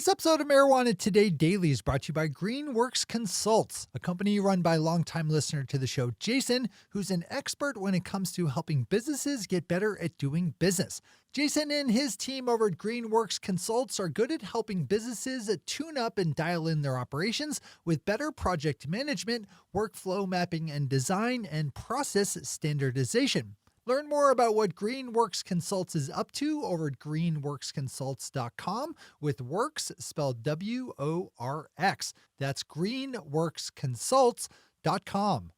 This episode of Marijuana Today Daily is brought to you by Greenworks Consults, a company run by longtime listener to the show, Jason, who's an expert when it comes to helping businesses get better at doing business. Jason and his team over at Greenworks Consults are good at helping businesses tune up and dial in their operations with better project management, workflow mapping and design, and process standardization. Learn more about what Greenworks Consults is up to over at greenworksconsults.com with works spelled W-O-R-X. That's greenworksconsults.com.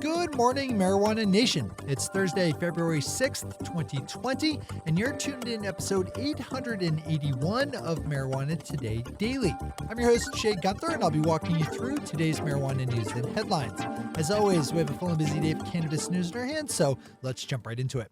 Good morning, Marijuana Nation. It's Thursday, February 6th, 2020, and you're tuned in episode 881 of Marijuana Today Daily. I'm your host, Shay Gunther, and I'll be walking you through today's marijuana news and headlines. As always, we have a full and busy day of cannabis news in our hands, so let's jump right into it.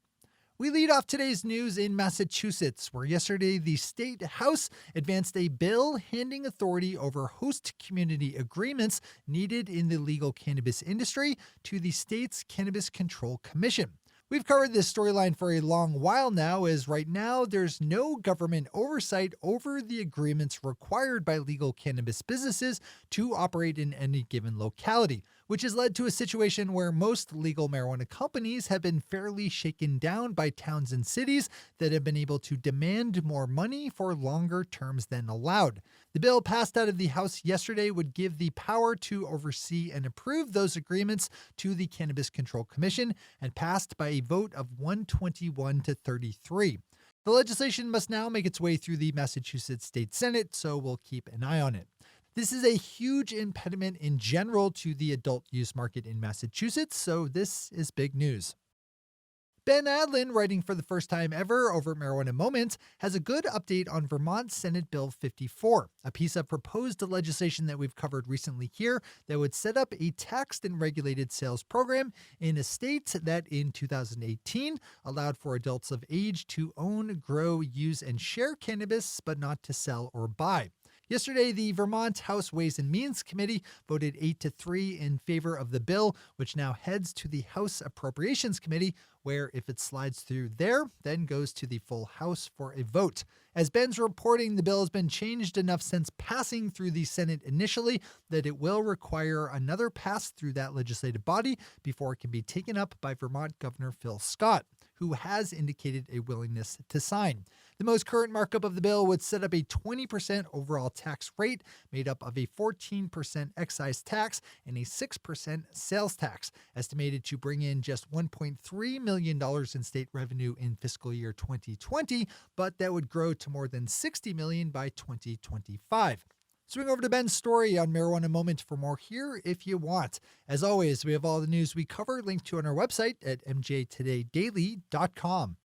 We lead off today's news in Massachusetts, where yesterday the state house advanced a bill handing authority over host community agreements needed in the legal cannabis industry to the state's Cannabis Control Commission. We've covered this storyline for a long while now, as right now there's no government oversight over the agreements required by legal cannabis businesses to operate in any given locality, which has led to a situation where most legal marijuana companies have been fairly shaken down by towns and cities that have been able to demand more money for longer terms than allowed. The bill passed out of the House yesterday would give the power to oversee and approve those agreements to the Cannabis Control Commission and passed by a vote of 121 to 33. The legislation must now make its way through the Massachusetts State Senate, so we'll keep an eye on it. This is a huge impediment in general to the adult use market in Massachusetts, so this is big news. Ben Adlin, writing for the first time ever over at Marijuana Moments, has a good update on Vermont Senate Bill 54, a piece of proposed legislation that we've covered recently here that would set up a taxed and regulated sales program in a state that in 2018 allowed for adults of age to own, grow, use, and share cannabis, but not to sell or buy. Yesterday, the Vermont House Ways and Means Committee voted 8-3 in favor of the bill, which now heads to the House Appropriations Committee, where if it slides through there, then goes to the full House for a vote. As Ben's reporting, the bill has been changed enough since passing through the Senate initially that it will require another pass through that legislative body before it can be taken up by Vermont Governor Phil Scott, who has indicated a willingness to sign. The most current markup of the bill would set up a 20% overall tax rate made up of a 14% excise tax and a 6% sales tax, estimated to bring in just $1.3 million in state revenue in fiscal year 2020, but that would grow to more than $60 million by 2025. Swing over to Ben's story on Marijuana Moment for more here if you want. As always, we have all the news we cover linked to on our website at mjtodaydaily.com.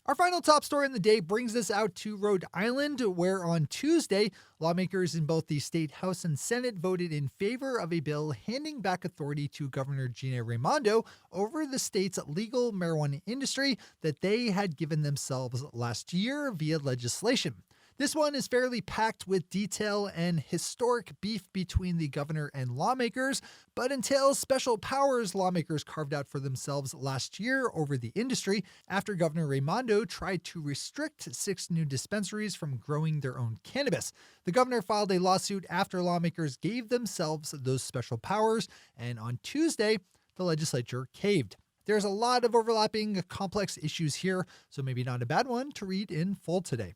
Our final top story in the day brings us out to Rhode Island, where on Tuesday, lawmakers in both the state House and Senate voted in favor of a bill handing back authority to Governor Gina Raimondo over the state's legal marijuana industry that they had given themselves last year via legislation. This one is fairly packed with detail and historic beef between the governor and lawmakers, but entails special powers lawmakers carved out for themselves last year over the industry after Governor Raimondo tried to restrict 6 new dispensaries from growing their own cannabis. The governor filed a lawsuit after lawmakers gave themselves those special powers, and on Tuesday, the legislature caved. There's a lot of overlapping complex issues here, so maybe not a bad one to read in full today.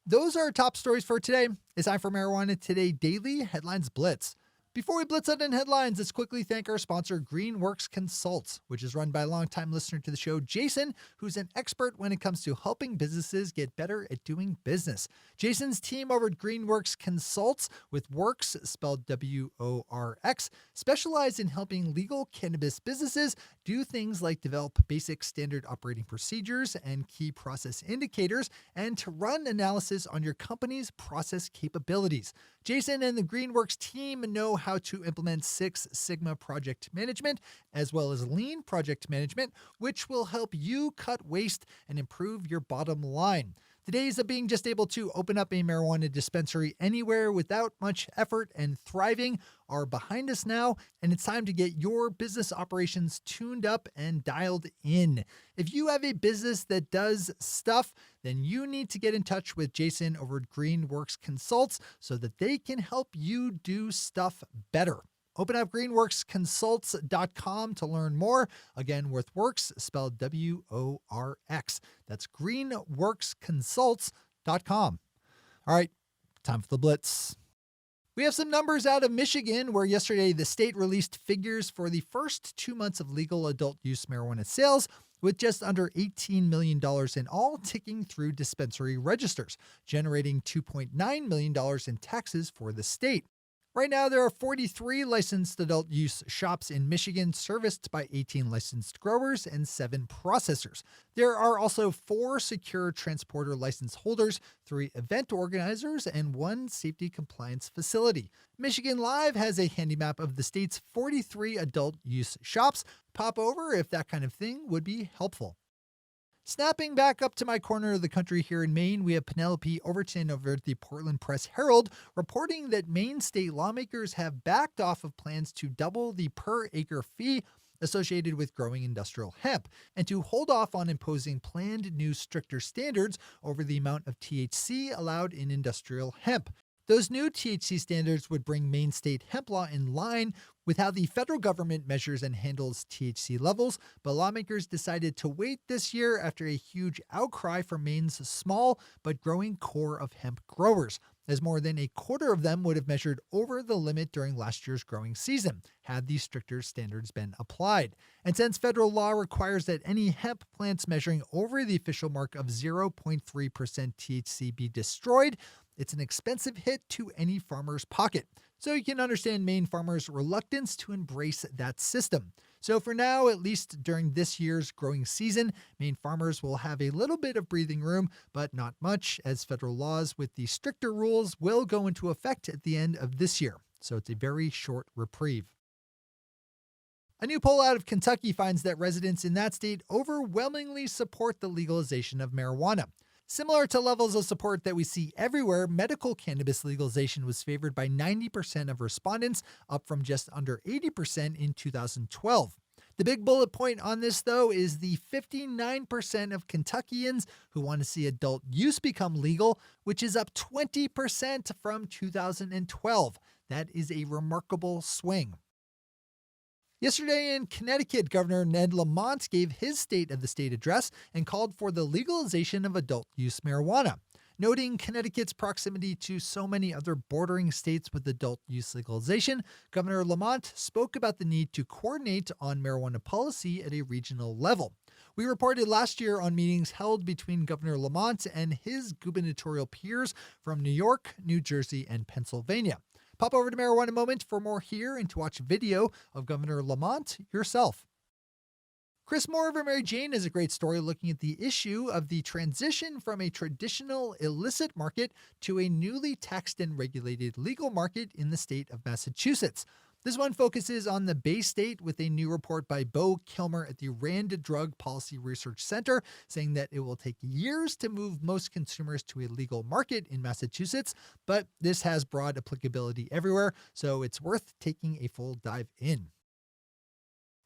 Those are our top stories for today. It's time for Marijuana Today Daily Headlines Blitz. Before we blitz out in headlines, let's quickly thank our sponsor, Greenworks Consults, which is run by a longtime listener to the show, Jason, who's an expert when it comes to helping businesses get better at doing business. Jason's team over at Greenworks Consults, with works spelled W-O-R-X, specialize in helping legal cannabis businesses do things like develop basic standard operating procedures and key process indicators, and to run analysis on your company's process capabilities. Jason and the Greenworks team know how to implement Six Sigma project management, as well as lean project management, which will help you cut waste and improve your bottom line. The days of being just able to open up a marijuana dispensary anywhere without much effort and thriving are behind us now, and it's time to get your business operations tuned up and dialed in. If you have a business that does stuff, then you need to get in touch with Jason over at Greenworks Consults so that they can help you do stuff better. Open up greenworksconsults.com to learn more. Again, with works spelled W-O-R-X. That's greenworksconsults.com. All right, time for the Blitz. We have some numbers out of Michigan, where yesterday the state released figures for the first 2 months of legal adult use marijuana sales, with just under $18 million in all ticking through dispensary registers, generating $2.9 million in taxes for the state. Right now, there are 43 licensed adult use shops in Michigan, serviced by 18 licensed growers and 7 processors. There are also 4 secure transporter license holders, 3 event organizers, and 1 safety compliance facility. Michigan Live has a handy map of the state's 43 adult use shops. Pop over if that kind of thing would be helpful. Snapping back up to my corner of the country here in Maine, we have Penelope Overton over at the Portland Press-Herald reporting that Maine state lawmakers have backed off of plans to double the per-acre fee associated with growing industrial hemp, and to hold off on imposing planned new stricter standards over the amount of THC allowed in industrial hemp. Those new THC standards would bring Maine state hemp law in line with how the federal government measures and handles THC levels, but lawmakers decided to wait this year after a huge outcry from Maine's small but growing core of hemp growers, as more than a quarter of them would have measured over the limit during last year's growing season, had these stricter standards been applied. And since federal law requires that any hemp plants measuring over the official mark of 0.3% THC be destroyed, it's an expensive hit to any farmer's pocket. So you can understand Maine farmers' reluctance to embrace that system. So for now, at least during this year's growing season, Maine farmers will have a little bit of breathing room, but not much, as federal laws with the stricter rules will go into effect at the end of this year. So it's a very short reprieve. A new poll out of Kentucky finds that residents in that state overwhelmingly support the legalization of marijuana. Similar to levels of support that we see everywhere, medical cannabis legalization was favored by 90% of respondents, up from just under 80% in 2012. The big bullet point on this, though, is the 59% of Kentuckians who want to see adult use become legal, which is up 20% from 2012. That is a remarkable swing. Yesterday in Connecticut, Governor Ned Lamont gave his State of the State address and called for the legalization of adult use marijuana. Noting Connecticut's proximity to so many other bordering states with adult use legalization, Governor Lamont spoke about the need to coordinate on marijuana policy at a regional level. We reported last year on meetings held between Governor Lamont and his gubernatorial peers from New York, New Jersey, and Pennsylvania. Pop over to Marijuana Moment for more here and to watch video of Governor Lamont yourself. Chris Moore over Mary Jane has a great story looking at the issue of the transition from a traditional illicit market to a newly taxed and regulated legal market in the state of Massachusetts. This one focuses on the Bay State with a new report by Bo Kilmer at the Rand Drug Policy Research Center, saying that it will take years to move most consumers to a legal market in Massachusetts, but this has broad applicability everywhere, so it's worth taking a full dive in.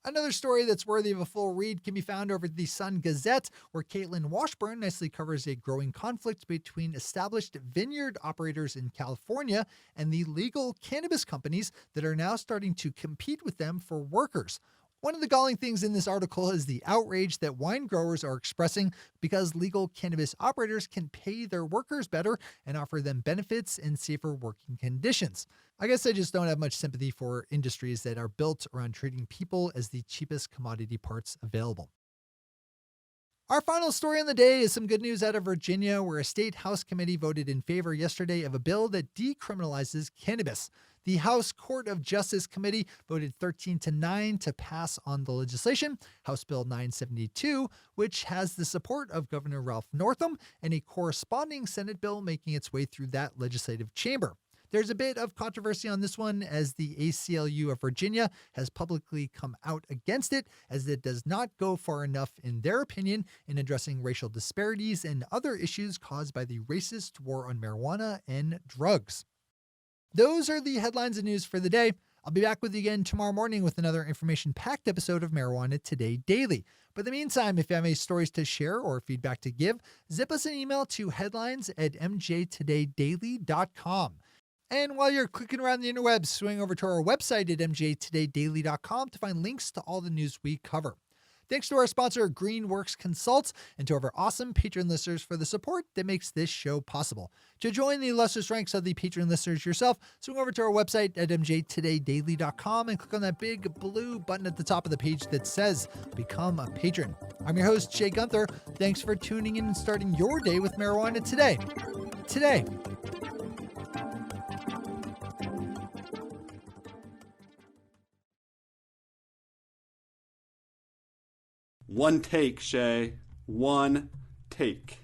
Another story that's worthy of a full read can be found over at the Sun Gazette, where Caitlin Washburn nicely covers a growing conflict between established vineyard operators in California and the legal cannabis companies that are now starting to compete with them for workers. One of the galling things in this article is the outrage that wine growers are expressing because legal cannabis operators can pay their workers better and offer them benefits and safer working conditions. I guess I just don't have much sympathy for industries that are built around treating people as the cheapest commodity parts available. Our final story on the day is some good news out of Virginia, where a state House committee voted in favor yesterday of a bill that decriminalizes cannabis. The House Court of Justice Committee voted 13-9 to pass on the legislation, House Bill 972, which has the support of Governor Ralph Northam and a corresponding Senate bill making its way through that legislative chamber. There's a bit of controversy on this one as the ACLU of Virginia has publicly come out against it, as it does not go far enough, in their opinion, in addressing racial disparities and other issues caused by the racist war on marijuana and drugs. Those are the headlines and news for the day. I'll be back with you again tomorrow morning with another information-packed episode of Marijuana Today Daily. But in the meantime, if you have any stories to share or feedback to give, zip us an email to headlines@mjtodaydaily.com. And while you're clicking around the interwebs, swing over to our website at mjtodaydaily.com to find links to all the news we cover. Thanks to our sponsor, Greenworks Consults, and to our awesome Patreon listeners for the support that makes this show possible. To join the illustrious ranks of the Patreon listeners yourself, swing over to our website at mjtodaydaily.com and click on that big blue button at the top of the page that says Become a Patron. I'm your host, Jay Gunther. Thanks for tuning in and starting your day with marijuana today. One take, Shay. One take.